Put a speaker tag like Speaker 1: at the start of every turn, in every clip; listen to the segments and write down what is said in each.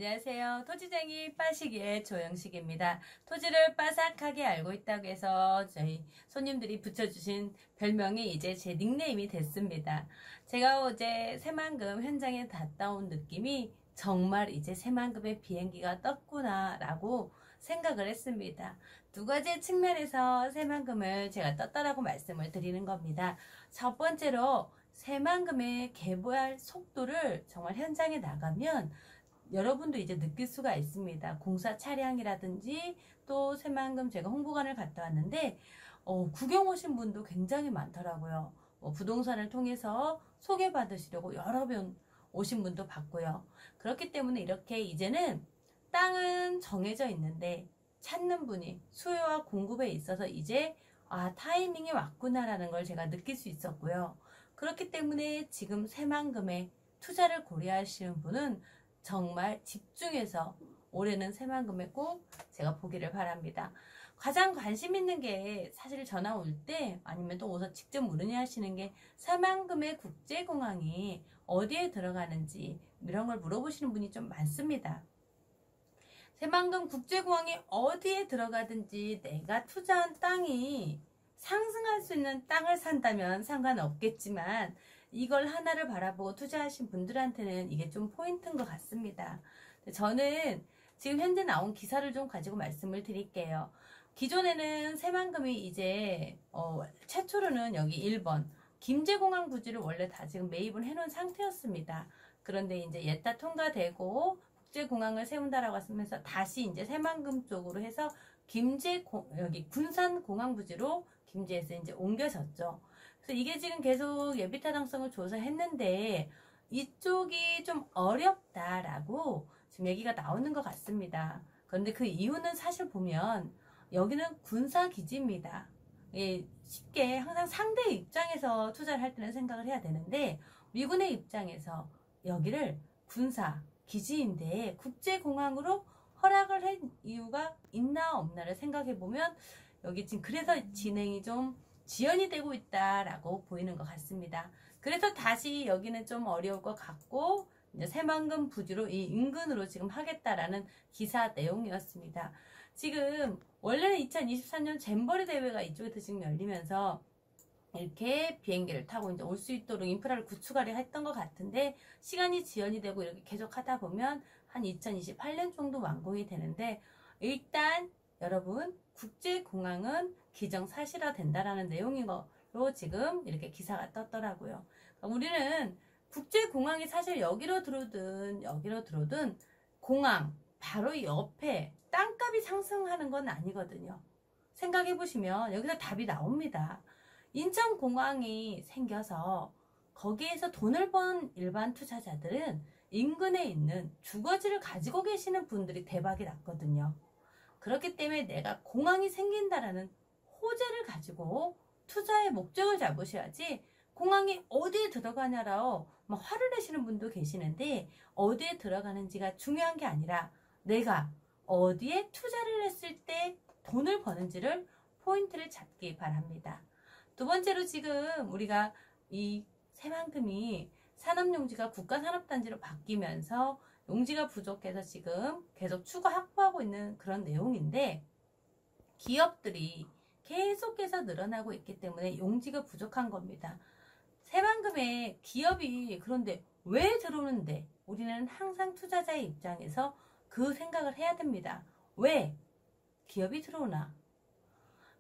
Speaker 1: 안녕하세요. 토지쟁이 빠시기의 조영식입니다. 토지를 빠삭하게 알고 있다고 해서 저희 손님들이 붙여주신 별명이 이제 제 닉네임이 됐습니다. 제가 어제 새만금 현장에 갔다 온 느낌이 정말 이제 새만금의 비행기가 떴구나 라고 생각을 했습니다. 두 가지 측면에서 새만금을 제가 떴다라고 말씀을 드리는 겁니다. 첫 번째로 새만금의 개발 속도를 정말 현장에 나가면 여러분도 이제 느낄 수가 있습니다. 공사 차량이라든지 또 새만금 제가 홍보관을 갔다 왔는데 구경 오신 분도 굉장히 많더라고요. 부동산을 통해서 소개받으시려고 여러 번 오신 분도 봤고요. 그렇기 때문에 이렇게 이제는 땅은 정해져 있는데 찾는 분이 수요와 공급에 있어서 이제 타이밍이 왔구나라는 걸 제가 느낄 수 있었고요. 그렇기 때문에 지금 새만금에 투자를 고려하시는 분은 정말 집중해서 올해는 새만금에 꼭 제가 보기를 바랍니다. 가장 관심 있는 게 사실 전화 올 때 아니면 또 오서 직접 문의하시는 게 새만금의 국제공항이 어디에 들어가는지 이런 걸 물어보시는 분이 좀 많습니다. 새만금 국제공항이 어디에 들어가든지 내가 투자한 땅이 상승할 수 있는 땅을 산다면 상관없겠지만 이걸 하나를 바라보고 투자하신 분들한테는 이게 좀 포인트인 것 같습니다. 저는 지금 현재 나온 기사를 좀 가지고 말씀을 드릴게요. 기존에는 새만금이 이제 최초로는 여기 1번 김제공항 부지를 원래 다 지금 매입을 해놓은 상태였습니다. 그런데 이제 예타 통과되고 국제공항을 세운다라고 하면서 다시 이제 새만금 쪽으로 해서 여기 군산공항 부지로 김제에서 이제 옮겨졌죠. 그래서 이게 지금 계속 예비 타당성을 조사했는데 이쪽이 좀 어렵다라고 지금 얘기가 나오는 것 같습니다. 그런데 그 이유는 사실 보면 여기는 군사기지입니다. 쉽게 항상 상대의 입장에서 투자를 할 때는 생각을 해야 되는데 미군의 입장에서 여기를 군사기지인데 국제공항으로 허락을 한 이유가 있나 없나를 생각해보면 여기 지금 그래서 진행이 좀 지연이 되고 있다라고 보이는 것 같습니다. 그래서 다시 여기는 좀 어려울 것 같고 이제 새만금 부지로 이 인근으로 지금 하겠다라는 기사 내용이었습니다. 지금 원래는 2023년 잼버리 대회가 이쪽에서 지금 열리면서 이렇게 비행기를 타고 이제 올 수 있도록 인프라를 구축하려 했던 것 같은데 시간이 지연이 되고 이렇게 계속 하다 보면 한 2028년 정도 완공이 되는데 일단 여러분 국제공항은 기정사실화 된다라는 내용인 거로 지금 이렇게 기사가 떴더라고요. 그러니까 우리는 국제공항이 사실 여기로 들어오든 여기로 들어오든 공항 바로 옆에 땅값이 상승하는 건 아니거든요. 생각해보시면 여기서 답이 나옵니다. 인천공항이 생겨서 거기에서 돈을 번 일반 투자자들은 인근에 있는 주거지를 가지고 계시는 분들이 대박이 났거든요. 그렇기 때문에 내가 공항이 생긴다라는 호재를 가지고 투자의 목적을 잡으셔야지 공항이 어디에 들어가냐라고 막 화를 내시는 분도 계시는데 어디에 들어가는지가 중요한 게 아니라 내가 어디에 투자를 했을 때 돈을 버는지를 포인트를 잡기 바랍니다. 두 번째로 지금 우리가 이 새만금이 산업용지가 국가산업단지로 바뀌면서 용지가 부족해서 지금 계속 추가 확보하고 있는 그런 내용인데 기업들이 계속해서 늘어나고 있기 때문에 용지가 부족한 겁니다. 새만금에 기업이 그런데 왜 들어오는데 우리는 항상 투자자의 입장에서 그 생각을 해야 됩니다. 왜 기업이 들어오나?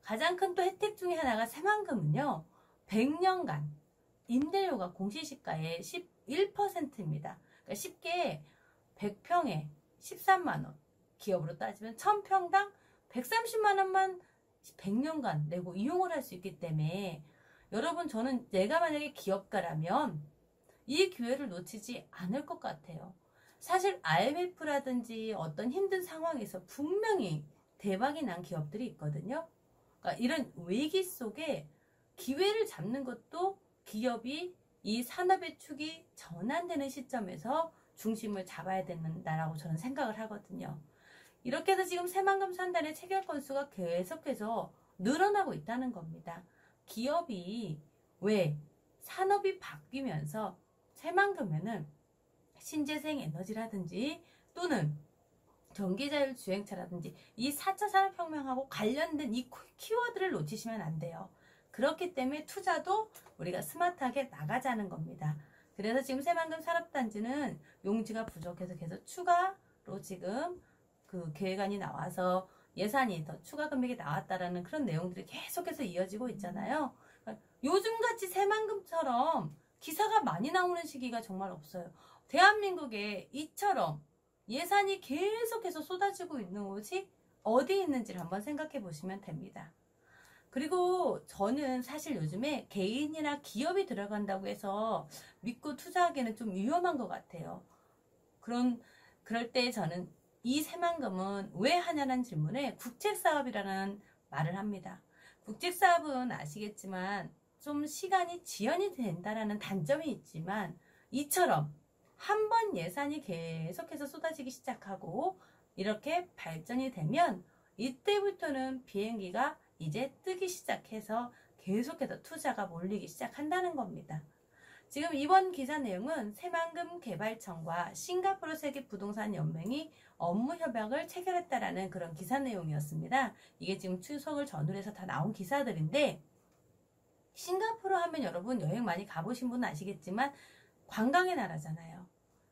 Speaker 1: 가장 큰 또 혜택 중에 하나가 새만금은요. 100년간 임대료가 공시시가의 11%입니다. 그러니까 쉽게 100평에 13만원, 기업으로 따지면 1000평당 130만원만 100년간 내고 이용을 할 수 있기 때문에 여러분 저는 내가 만약에 기업가라면 이 기회를 놓치지 않을 것 같아요. 사실 IMF라든지 어떤 힘든 상황에서 분명히 대박이 난 기업들이 있거든요. 그러니까 이런 위기 속에 기회를 잡는 것도 기업이 이 산업의 축이 전환되는 시점에서 중심을 잡아야 된다라고 저는 생각을 하거든요. 이렇게 해서 지금 새만금 산단의 체결 건수가 계속해서 늘어나고 있다는 겁니다. 기업이 왜 산업이 바뀌면서 새만금에는 신재생 에너지라든지 또는 전기자율주행차라든지 이 4차 산업혁명하고 관련된 이 키워드를 놓치시면 안 돼요. 그렇기 때문에 투자도 우리가 스마트하게 나가자는 겁니다. 그래서 지금 새만금 산업단지는 용지가 부족해서 계속 추가로 지금 그 계획안이 나와서 예산이 더 추가 금액이 나왔다라는 그런 내용들이 계속해서 이어지고 있잖아요. 그러니까 요즘같이 새만금처럼 기사가 많이 나오는 시기가 정말 없어요. 대한민국에 이처럼 예산이 계속해서 쏟아지고 있는 곳이 어디 있는지를 한번 생각해 보시면 됩니다. 그리고 저는 사실 요즘에 개인이나 기업이 들어간다고 해서 믿고 투자하기는 좀 위험한 것 같아요. 그럴 때 저는 이 새만금은 왜 하냐는 질문에 국책사업이라는 말을 합니다. 국책사업은 아시겠지만 좀 시간이 지연이 된다라는 단점이 있지만 이처럼 한 번 예산이 계속해서 쏟아지기 시작하고 이렇게 발전이 되면 이때부터는 비행기가 이제 뜨기 시작해서 계속해서 투자가 몰리기 시작한다는 겁니다. 지금 이번 기사 내용은 새만금 개발청과 싱가포르 세계 부동산 연맹이 업무 협약을 체결했다라는 그런 기사 내용이었습니다. 이게 지금 추석을 전후로 해서 다 나온 기사들인데 싱가포르 하면 여러분 여행 많이 가보신 분은 아시겠지만 관광의 나라잖아요.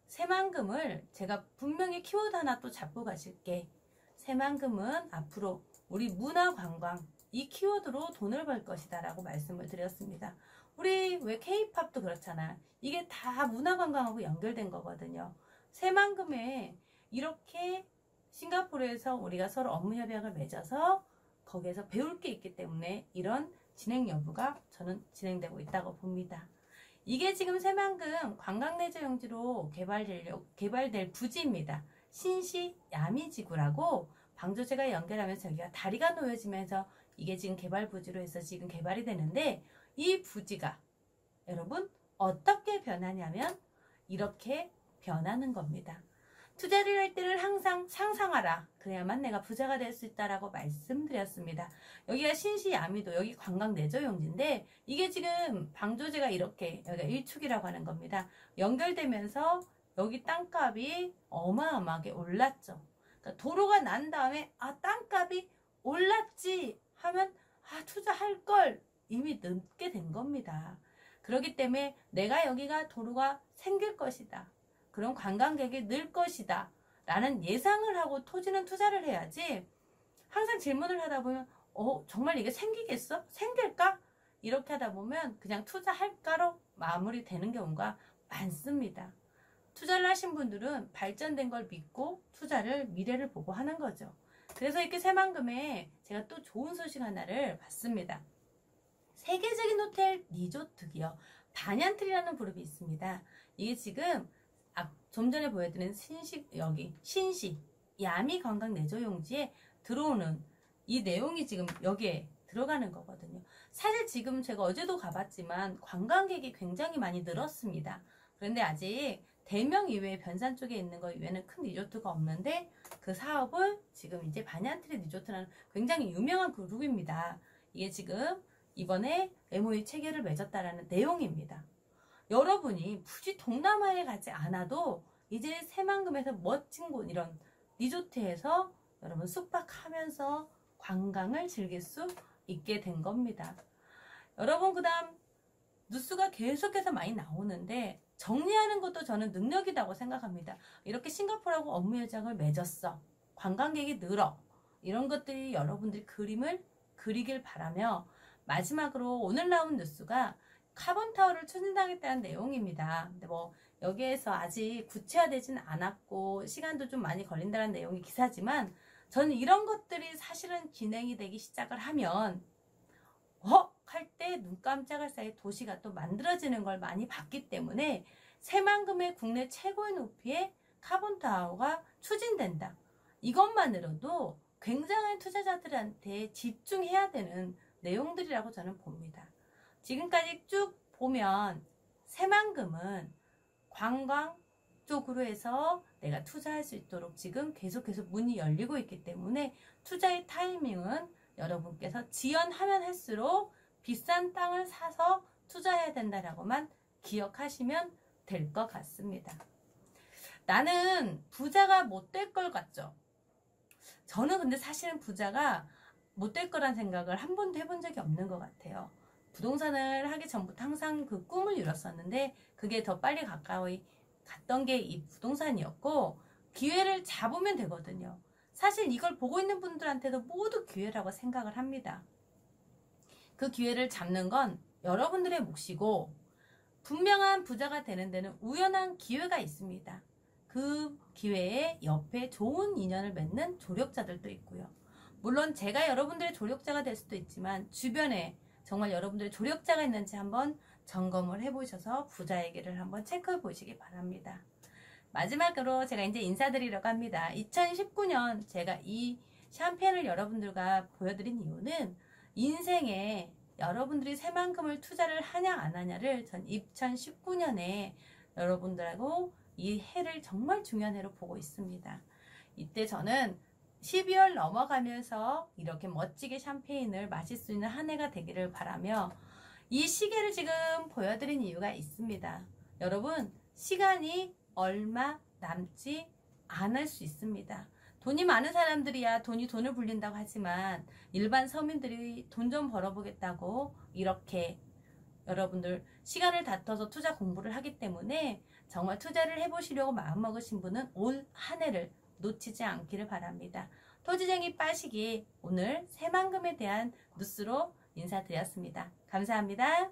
Speaker 1: 새만금을 제가 분명히 키워드 하나 또 잡고 가실게. 새만금은 앞으로 우리 문화관광 이 키워드로 돈을 벌 것이다 라고 말씀을 드렸습니다. 우리 왜 K-팝도 그렇잖아. 이게 다 문화관광하고 연결된 거거든요. 새만금에 이렇게 싱가포르에서 우리가 서로 업무 협약을 맺어서 거기에서 배울 게 있기 때문에 이런 진행 여부가 저는 진행되고 있다고 봅니다. 이게 지금 새만금 관광내조용지로 개발될 부지입니다. 신시 야미지구라고 방조제가 연결하면서 여기가 다리가 놓여지면서 이게 지금 개발 부지로 해서 지금 개발이 되는데 이 부지가 여러분 어떻게 변하냐면 이렇게 변하는 겁니다. 투자를 할 때는 항상 상상하라. 그래야만 내가 부자가 될 수 있다라고 말씀드렸습니다. 여기가 신시야미도 여기 관광 내조용지인데 이게 지금 방조제가 이렇게 여기가 일축이라고 하는 겁니다. 연결되면서 여기 땅값이 어마어마하게 올랐죠. 그러니까 도로가 난 다음에 땅값이 올랐지 하면 투자할 걸 이미 늦게 된 겁니다. 그렇기 때문에 내가 여기가 도로가 생길 것이다. 그런 관광객이 늘 것이다. 라는 예상을 하고 토지는 투자를 해야지 항상 질문을 하다 보면 정말 이게 생기겠어? 생길까? 이렇게 하다 보면 그냥 투자할까로 마무리되는 경우가 많습니다. 투자를 하신 분들은 발전된 걸 믿고 투자를 미래를 보고 하는 거죠. 그래서 이렇게 새만금에 제가 또 좋은 소식 하나를 봤습니다. 세계적인 호텔 리조트 기업 반얀트리라는 그룹이 있습니다. 이게 지금 좀 전에 보여드린 신시 야미 관광 내조용지에 들어오는 이 내용이 지금 여기에 들어가는 거거든요. 사실 지금 제가 어제도 가봤지만 관광객이 굉장히 많이 늘었습니다. 그런데 아직 대명 이외에 변산 쪽에 있는 거 이외에는 큰 리조트가 없는데 그 사업을 지금 이제 반얀트리 리조트라는 굉장히 유명한 그룹입니다. 이게 지금 이번에 MOU 체결을 맺었다라는 내용입니다. 여러분이 굳이 동남아에 가지 않아도 이제 새만금에서 멋진 곳 이런 리조트에서 여러분 숙박하면서 관광을 즐길 수 있게 된 겁니다. 여러분 그다음 뉴스가 계속해서 많이 나오는데 정리하는 것도 저는 능력이라고 생각합니다. 이렇게 싱가포르하고 업무 협약을 맺었어. 관광객이 늘어. 이런 것들이 여러분들이 그림을 그리길 바라며 마지막으로 오늘 나온 뉴스가 카본타워를 추진하겠다는 내용입니다. 근데 여기에서 아직 구체화되진 않았고 시간도 좀 많이 걸린다는 내용이 기사지만 저는 이런 것들이 사실은 진행이 되기 시작을 하면 할 때 눈 깜짝할 사이 도시가 또 만들어지는 걸 많이 봤기 때문에 새만금의 국내 최고의 높이의 카본타워가 추진된다. 이것만으로도 굉장한 투자자들한테 집중해야 되는 내용들이라고 저는 봅니다. 지금까지 쭉 보면 새만금은 관광 쪽으로 해서 내가 투자할 수 있도록 지금 계속해서 문이 열리고 있기 때문에 투자의 타이밍은 여러분께서 지연하면 할수록 비싼 땅을 사서 투자해야 된다라고만 기억하시면 될 것 같습니다. 나는 부자가 못 될 걸 같죠? 저는 근데 사실은 부자가 못 될 거란 생각을 한 번도 해본 적이 없는 것 같아요. 부동산을 하기 전부터 항상 그 꿈을 이뤘었는데 그게 더 빨리 가까이 갔던 게 이 부동산이었고, 기회를 잡으면 되거든요. 사실 이걸 보고 있는 분들한테도 모두 기회라고 생각을 합니다. 그 기회를 잡는 건 여러분들의 몫이고, 분명한 부자가 되는 데는 우연한 기회가 있습니다. 그 기회에 옆에 좋은 인연을 맺는 조력자들도 있고요. 물론 제가 여러분들의 조력자가 될 수도 있지만 주변에 정말 여러분들의 조력자가 있는지 한번 점검을 해보셔서 부자에게를 한번 체크해 보시기 바랍니다. 마지막으로 제가 이제 인사드리려고 합니다. 2019년 제가 이 샴페인을 여러분들과 보여드린 이유는 인생에 여러분들이 새만큼을 투자를 하냐 안 하냐를 전 2019년에 여러분들하고 이 해를 정말 중요한 해로 보고 있습니다. 이때 저는 12월 넘어가면서 이렇게 멋지게 샴페인을 마실 수 있는 한 해가 되기를 바라며 이 시계를 지금 보여드린 이유가 있습니다. 여러분, 시간이 얼마 남지 않을 수 있습니다. 돈이 많은 사람들이야 돈을 불린다고 하지만 일반 서민들이 돈 좀 벌어보겠다고 이렇게 여러분들 시간을 다퉈서 투자 공부를 하기 때문에 정말 투자를 해보시려고 마음먹으신 분은 올 한 해를 놓치지 않기를 바랍니다. 토지쟁이 빠시기 오늘 새만금에 대한 뉴스로 인사드렸습니다. 감사합니다.